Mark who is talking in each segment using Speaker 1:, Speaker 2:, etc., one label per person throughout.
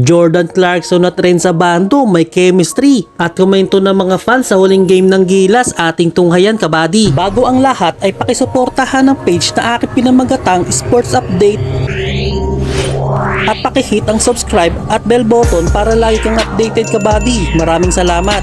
Speaker 1: Jordan Clarkson at Renz Abando may chemistry at komento ng mga fans sa huling game ng Gilas ating tunghayan kabady. Bago ang lahat ay pakisuportahan ang page na aking pinamagatang Sports Update at pakihit ang subscribe at bell button para lagi kang updated kabady. Maraming salamat.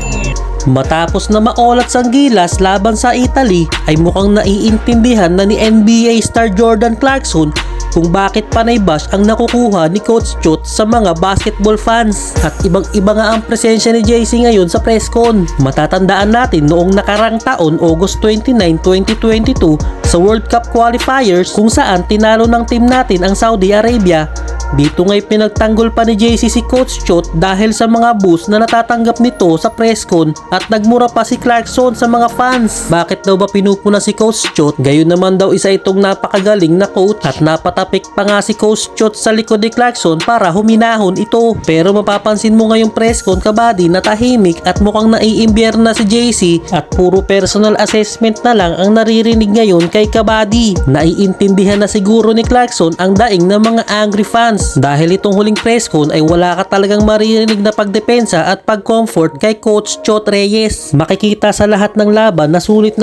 Speaker 1: Matapos na maolat sa Gilas laban sa Italy ay mukhang naiintindihan na ni NBA star Jordan Clarkson kung bakit panay bash ang nakukuha ni Coach Chot sa mga basketball fans. At ibang-iba nga ang presensya ni JC ngayon sa press con. Matatandaan natin noong nakarang taon, August 29, 2022 sa World Cup qualifiers kung saan tinalo ng team natin ang Saudi Arabia. Dito nga'y pinagtanggol pa ni JC si Coach Chot dahil sa mga boost na natatanggap nito sa press con at nagmura pa si Clarkson sa mga fans. Bakit daw ba pinupuna si Coach Chot? Gayon naman daw isa itong napakagaling na coach at napatapik pa nga si Coach Chot sa likod ni Clarkson para huminahon ito. Pero mapapansin mo ngayong press con kabady na tahimik at mukhang naiimbyer na si JC at puro personal assessment na lang ang naririnig ngayon kay kabady. Naiintindihan na siguro ni Clarkson ang daing ng mga angry fans dahil itong huling press con ay wala ka talagang maririnig na pagdepensa at pag-comfort kay Coach Chot Reyes. Makikita sa lahat ng laban na sulit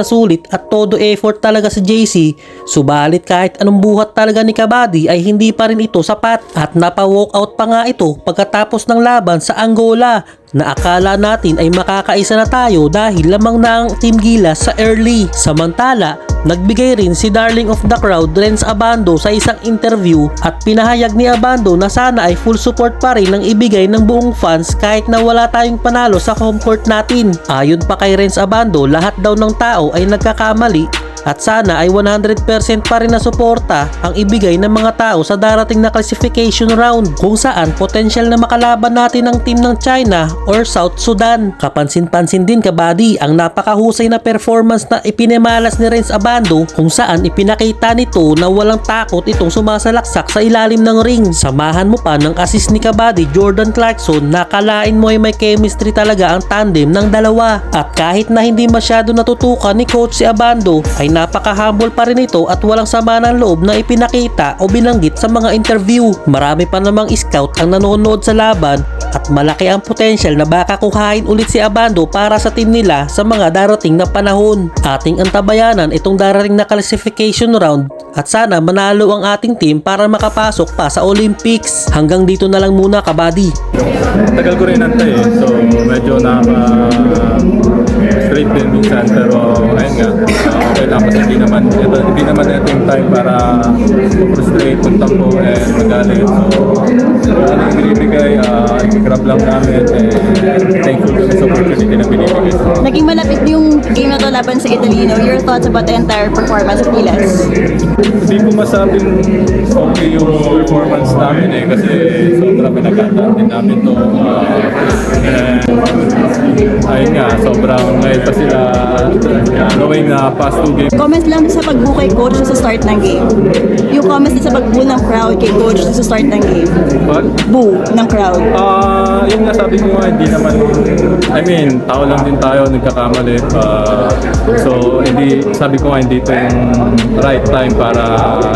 Speaker 1: at todo effort talaga si JC, subalit kahit anong buhat talaga ni kabady ay hindi pa rin ito sapat at napa-walkout pa nga ito pagkatapos ng laban sa Angola na akala natin ay makakaisa na tayo dahil lamang na ang Team Gilas sa early. Samantala, nagbigay rin si darling of the crowd Renz Abando sa isang interview at pinahayag ni Abando na sana ay full support pa rin ang ibigay ng buong fans kahit na wala tayong panalo sa home court natin. Ayon pa kay Renz Abando, lahat daw ng tao ay nagkakamali at sana ay 100% pa rin na suporta ang ibigay ng mga tao sa darating na classification round kung saan potensyal na makalaban natin ang team ng China or South Sudan. Kapansin-pansin din kabady ang napakahusay na performance na ipinamalas ni Renz Abando kung saan ipinakita nito na walang takot itong sumasalaksak sa ilalim ng ring. Samahan mo pa ng assist ni kabady Jordan Clarkson na kalain mo ay may chemistry talaga ang tandem ng dalawa. At kahit na hindi masyado natutukan ni coach si Abando ay napaka-humble pa rin ito at walang sama ng loob na ipinakita o binanggit sa mga interview. Marami pa namang scout ang nanonood sa laban at malaki ang potensyal na baka kuhain ulit si Abando para sa team nila sa mga darating na panahon. Ating antabayanan itong darating na classification round at sana manalo ang ating team para makapasok pa sa Olympics. Hanggang dito na lang muna kabady.
Speaker 2: Tagal ko rin antay so medyo straight din minsan pero ayun nga okay lang kasi hindi naman ito yung time para frustrate, magtampo and magalit so ano yung binibigay i-grab lang namin and thankful kami sa opportunity na binibigay.
Speaker 3: Naging malapit yung game na to laban sa Italy, no? Your thoughts about the entire performance of Gilas?
Speaker 2: Hindi ko masabing okay yung performance namin kasi sobrang pinagandaan din namin to and ayun nga, sobrang ngayon pa sila going na past 2 games.
Speaker 3: Comment lang sa pag-boo kay coach sa start ng game. Yung comments din sa pag-boo ng crowd kay coach sa start ng game.
Speaker 2: But,
Speaker 3: Boo ng crowd.
Speaker 2: yun nga sabi ko nga, hindi naman, I mean, tao lang din tayo, nagkakamali. So, hindi, sabi ko nga, hindi ito yung right time para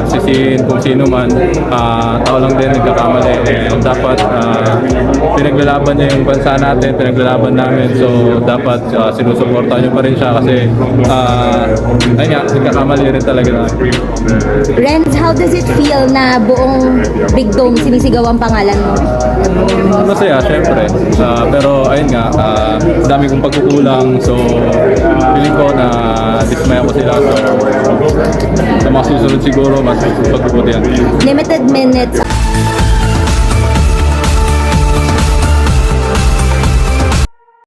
Speaker 2: sisihin kung sino man. Tao lang din, nagkakamali. And dapat, pinaglalaban niya yung bansa natin, pinaglalaban namin. So, dapat sinusuporta niyo pa rin siya kasi, ayun nga, nagkakamali rin talaga na.
Speaker 4: Renz, how does it feel na buong Big Dome sinisigaw ang pangalan mo?
Speaker 2: Masaya, syempre. Pero ayun nga, dami kong pagkukulang. So, feeling ko na dismaya ko sila. So, sa mga susunod siguro, mas pagkukulihan.
Speaker 4: Limited minutes.